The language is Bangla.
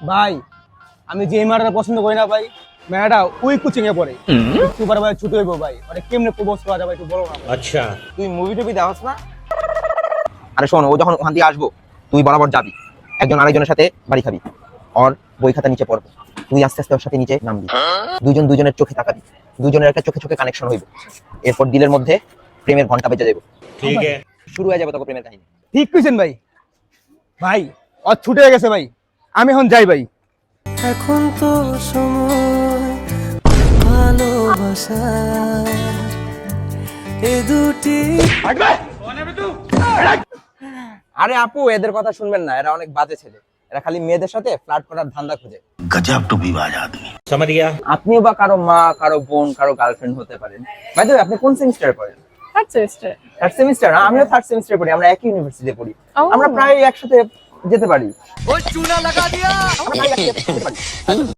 ভাই আমি যে মেয়েটা পছন্দ করি না ভাই, মেয়েটা ওই কোচিং এ পড়ে। সুপার ভাই ছুটি হইব ভাই, মানে কেমনে প্রপোজ করা যাবে একটু বলো না ভাই। अच्छा তুই মুভি টুভি দেখাস না? আরে শোন, ও যখন ওখান দিয়ে আসবো তুই বরাবর যাবি, একজন আরেকজনের সাথে বাড়ি খাবি, ওর বই খাতা নিচে পড়বো, তুই আস্তে আস্তে ওর সাথে নিচে নামবি, দুজন দুজনের চোখে তাকাবি, দুজনের একটা চোখে চোখে কানেকশন হইবে, এরপর দিলের মধ্যে প্রেমের ঘন্টা বেজে যাবে, ठीक है। শুরু হয়ে যাবে তখন প্রেমের কাহিনী। ঠিক কইছেন ভাই। ভাই ও ছুটে হয়ে গেছে ভাই, আমি এখন যাই ভাই। এখন তো সময় ভালোবাসা এ দুটি। আরে আপু, এদের কথা শুনবেন না, এরা অনেক বাজে ছেলে, এরা খালি মেয়েদের সাথে ফ্লার্ট করার ধান্দা খুঁজে। गजब टू विवाद आदमी। समझ गया। আপনিও বা কারো মা, কারো বোন, কারো গার্লফ্রেন্ড হতে পারেন। বাই দ্য ওয়ে, আপনি কোন সেমিস্টারে পড়েন? Third semester. Third semester? আমিও থার্ড সেমিস্টারে পড়ি, আমরা একই ইউনিভার্সিটিতে পড়ি, ও। আমরা প্রায় একসাথে যেতে পারি। ও চুনা লাগা দিয়া। আমরা প্রায় একসাথে যেতে পারি।